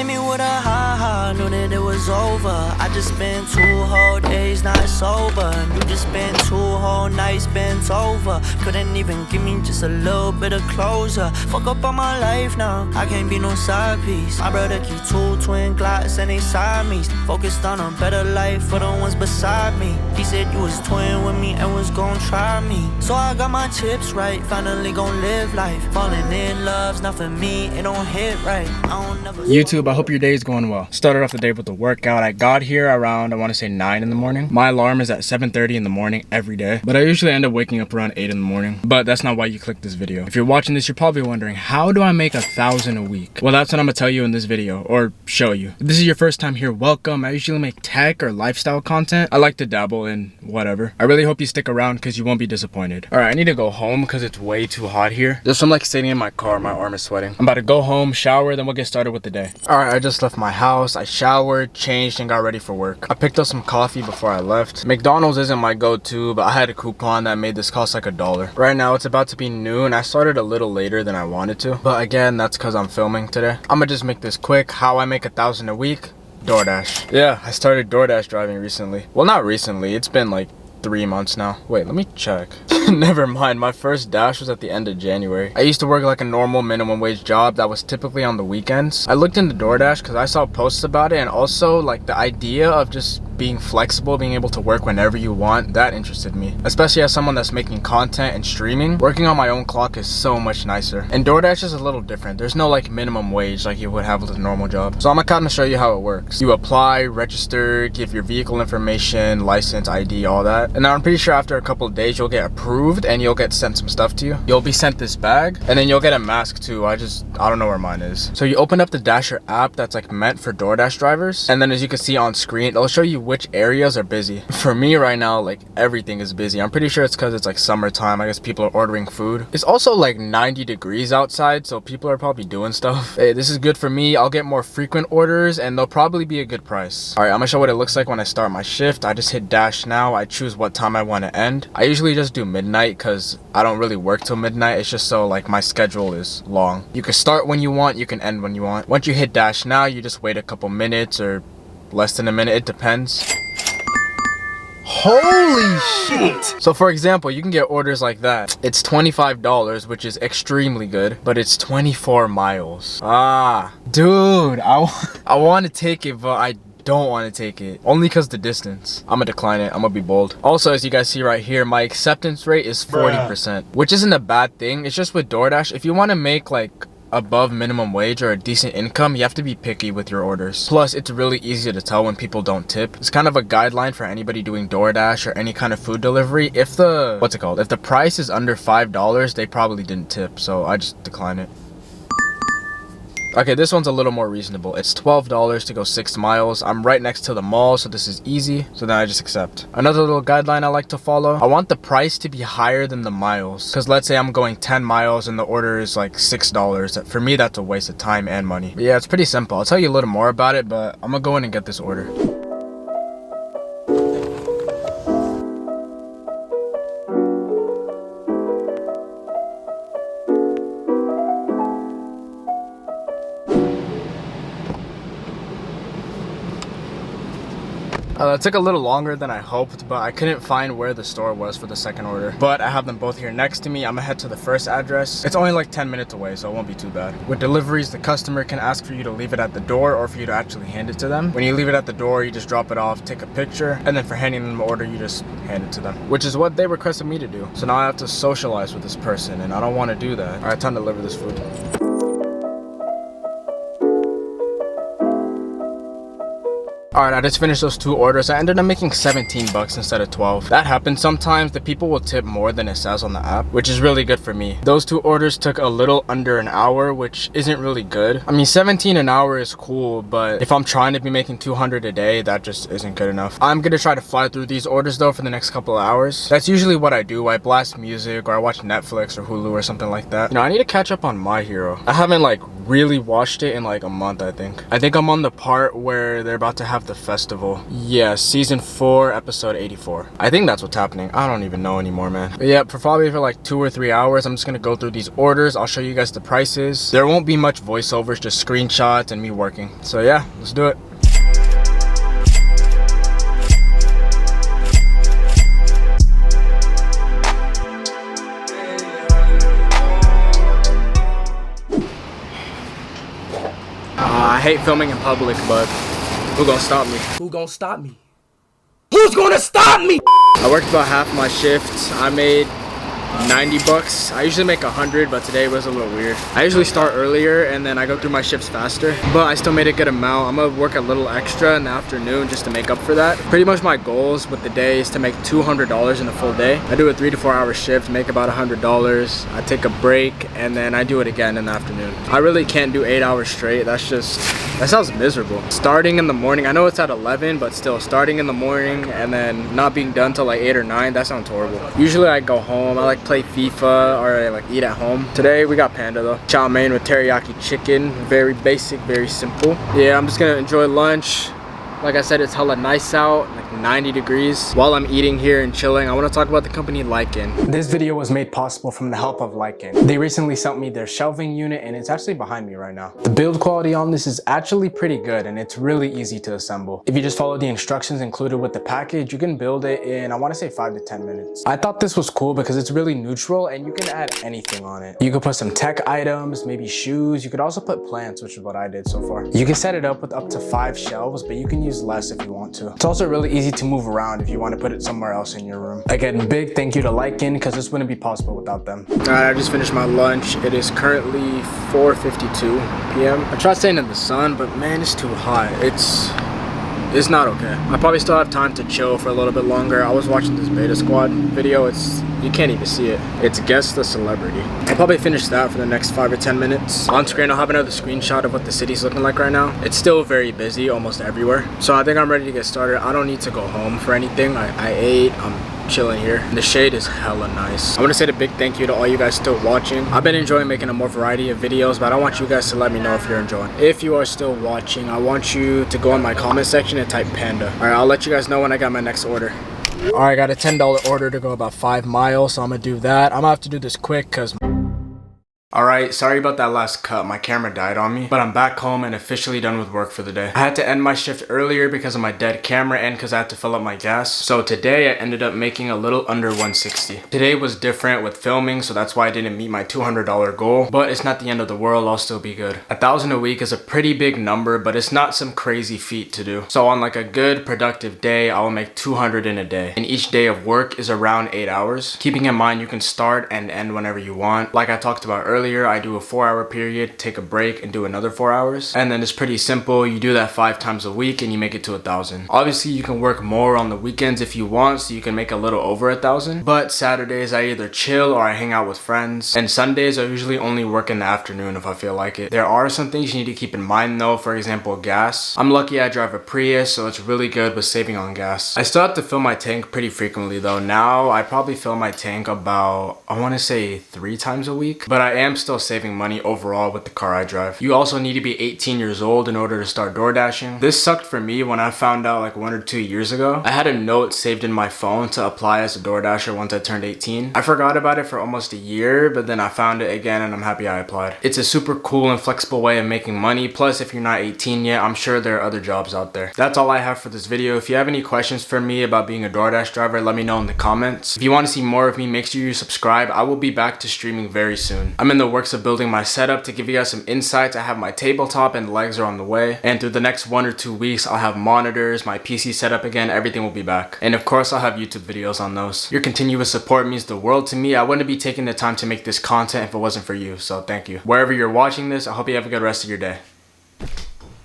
hit me with a ha-ha, knew that it was over. I just spent 2 whole days not sober, and you just spent 2 whole nights bent over. Couldn't even give me just a little bit of closure. Fuck up on my life now, I can't be no side piece. My brother keep 2 twin Glocks and they side me. Focused on a better life for the ones beside me. He said you was twin with me and was gon' try me. So I got my chips right, finally gon' live life. Falling in love's not for me, it don't hit right. YouTube, I hope your day is going well. Started off the day with the workout. I got here around, I want to say 9 in the morning. My alarm is at 7:30 in the morning every day, but I usually end up waking up around 8 in the morning. But that's not why you clicked this video. If you're watching this, you're probably wondering, how do I make 1,000 a week? Well, that's what I'm gonna tell you in this video, or show you. If this is your first time here, welcome. I usually make tech or lifestyle content. I like to dabble in whatever. I really hope you stick around because you won't be disappointed. All right, I need to go home because it's way too hot here. Just from like sitting in my car, my arm is sweating. I'm about to go home, shower, then we'll get started with the day. All right, I just left my house. I showered, changed, and got ready for work. I picked up some coffee before I left. McDonald's isn't my go-to, but I had a coupon that made this cost like $1. Right now, it's about to be noon. I started a little later than I wanted to, but again, that's because I'm filming today. I'm gonna just make this quick. How I make 1,000 a week? DoorDash. Yeah, I started DoorDash driving recently. Well, not recently. It's been like 3 months now. Wait, let me check. Never mind, my first dash was at the end of January. I used to work like a normal minimum wage job that was typically on the weekends. I looked into DoorDash because I saw posts about it, and also like the idea of just being flexible, being able to work whenever you want, that interested me. Especially as someone that's making content and streaming, working on my own clock is so much nicer. And DoorDash is a little different. There's no like minimum wage like you would have with a normal job. So I'm gonna kind of show you how it works. You apply, register, give your vehicle information, license, ID, all that. And now I'm pretty sure after a couple of days you'll get approved and you'll get sent some stuff to you. You'll be sent this bag and then you'll get a mask too. I don't know where mine is. So you open up the Dasher app that's like meant for DoorDash drivers, and then as you can see on screen, it'll show you which areas are busy. For me right now, like everything is busy. I'm pretty sure it's because it's like summertime. I guess people are ordering food. It's also like 90 degrees outside, so people are probably doing stuff. Hey, this is good for me. I'll get more frequent orders and they'll probably be a good price. All right, I'm gonna show what it looks like when I start my shift. I just hit dash now. I choose what time I want to end. I usually just do midnight because I don't really work till midnight. It's just so like my schedule is long. You can start when you want, you can end when you want. Once you hit dash now, you just wait a couple minutes or less than a minute, it depends. Holy shit! So for example, you can get orders like that. It's $25, which is extremely good, but it's 24 miles. Dude, I want to take it, but I don't want to take it only because the distance. I'm gonna decline it. I'm gonna be bold. Also, as you guys see right here, my acceptance rate is 40%, which isn't a bad thing. It's just with DoorDash, if you want to make like above minimum wage or a decent income, you have to be picky with your orders. Plus, it's really easy to tell when people don't tip. It's kind of a guideline for anybody doing DoorDash or any kind of food delivery. If the if the price is under $5, they probably didn't tip, so I just decline it. Okay, this one's a little more reasonable. It's $12 to go 6 miles. I'm right next to the mall, so this is easy. So then I just accept. Another little guideline I like to follow. I want the price to be higher than the miles. Because let's say I'm going 10 miles and the order is like $6. For me, that's a waste of time and money. But yeah, it's pretty simple. I'll tell you a little more about it, but I'm gonna go in and get this order. It took a little longer than I hoped, but I couldn't find where the store was for the second order. But I have them both here next to me. I'm gonna head to the first address. It's only like 10 minutes away, so it won't be too bad. With deliveries, the customer can ask for you to leave it at the door or for you to actually hand it to them. When you leave it at the door, you just drop it off, take a picture, and then for handing them the order, you just hand it to them, which is what they requested me to do. So now I have to socialize with this person, and I don't want to do that. All right, time to deliver this food. Alright, I just finished those 2 orders. I ended up making 17 bucks instead of 12. That happens sometimes. The people will tip more than it says on the app, which is really good for me. Those 2 orders took a little under an hour, which isn't really good. I mean, 17 an hour is cool, but if I'm trying to be making 200 a day, that just isn't good enough. I'm gonna try to fly through these orders though for the next couple of hours. That's usually what I do. I blast music or I watch Netflix or Hulu or something like that. You know, I need to catch up on My Hero. I haven't like really watched it in like a month, I think. I'm on the part where they're about to have the festival. Yeah, season 4, episode 84. I think that's what's happening. I don't even know anymore, man. But yeah, probably for like 2 or 3 hours, I'm just gonna go through these orders. I'll show you guys the prices. There won't be much voiceovers, just screenshots and me working. So yeah, let's do it. I hate filming in public, but who gonna stop me? Who gonna stop me? Who's gonna stop me? I worked about half my shifts. I made 90 bucks. I usually make 100, but today was a little weird. I usually start earlier and then I go through my shifts faster, but I still made a good amount. I'm gonna work a little extra in the afternoon just to make up for that. Pretty much my goals with the day is to make $200 in a full day. I do a 3 to 4 hour shift, make about $100. I take a break and then I do it again in the afternoon. I really can't do 8 hours straight. That sounds miserable. Starting in the morning, I know it's at 11, but still starting in the morning and then not being done till like 8 or 9, that sounds horrible. Usually I go home, I like play FIFA or I like eat at home. Today we got panda though. Chow mein with teriyaki chicken. Very basic, very simple. Yeah, I'm just gonna enjoy lunch. Like I said, it's hella nice out, like 90 degrees. While I'm eating here and chilling, I want to talk about the company Lycan. This video was made possible from the help of Lycan. They recently sent me their shelving unit and it's actually behind me right now. The build quality on this is actually pretty good and it's really easy to assemble. If you just follow the instructions included with the package, you can build it in, I want to say 5 to 10 minutes. I thought this was cool because it's really neutral and you can add anything on it. You could put some tech items, maybe shoes. You could also put plants, which is what I did so far. You can set it up with up to 5 shelves, but you can use less if you want to. It's also really easy to move around if you want to put it somewhere else in your room. Again, big thank you to Lycan because this wouldn't be possible without them. Alright, I just finished my lunch. It is currently 4:52 p.m. I tried staying in the sun, but man, it's too hot. It's not okay. I probably still have time to chill for a little bit longer. I was watching this Beta Squad video. You can't even see it. It's Guess the Celebrity. I'll probably finish that for the next 5 or 10 minutes. On screen, I'll have another screenshot of what the city's looking like right now. It's still very busy almost everywhere. So I think I'm ready to get started. I don't need to go home for anything. I ate, I'm chilling here. The shade is hella nice. I want to say a big thank you to all you guys still watching. I've been enjoying making a more variety of videos, but I want you guys to let me know if you're enjoying. If you are still watching, I want you to go in my comment section and type panda. All right, I'll let you guys know when I got my next order. All right, I got a $10 order to go about 5 miles, so I'm gonna do that. I'm gonna have to do this quick because Alright, sorry about that last cut. My camera died on me, but I'm back home and officially done with work for the day. I had to end my shift earlier because of my dead camera and because I had to fill up my gas. So today I ended up making a little under 160. Today was different with filming, so that's why I didn't meet my $200 goal, but it's not the end of the world. I'll still be good. 1,000 a week is a pretty big number, but it's not some crazy feat to do. So on like a good productive day, I will make 200 in a day. And each day of work is around 8 hours. Keeping in mind you can start and end whenever you want. Like I talked about earlier, I do a 4-hour period, take a break, and do another 4 hours. And then it's pretty simple. You do that 5 times a week and you make it to 1,000. Obviously, you can work more on the weekends if you want, so you can make a little over 1,000. But Saturdays, I either chill or I hang out with friends. And Sundays, I usually only work in the afternoon if I feel like it. There are some things you need to keep in mind though. For example, gas. I'm lucky I drive a Prius, so it's really good with saving on gas. I still have to fill my tank pretty frequently though. Now, I probably fill my tank about, I want to say 3 times a week. But I am still saving money overall with the car I drive. You also need to be 18 years old in order to start DoorDashing. This sucked for me when I found out like 1 or 2 years ago. I had a note saved in my phone to apply as a DoorDasher once I turned 18. I forgot about it for almost a year, but then I found it again and I'm happy I applied. It's a super cool and flexible way of making money. Plus, if you're not 18 yet, I'm sure there are other jobs out there. That's all I have for this video. If you have any questions for me about being a DoorDash driver, let me know in the comments. If you want to see more of me, make sure you subscribe. I will be back to streaming very soon. I'm in the works of building my setup to give you guys some insights. I have my tabletop and legs are on the way. And through the next 1 or 2 weeks, I'll have monitors, my PC set up again, everything will be back. And of course, I'll have YouTube videos on those. Your continuous support means the world to me. I wouldn't be taking the time to make this content if it wasn't for you, so thank you. Wherever you're watching this, I hope you have a good rest of your day.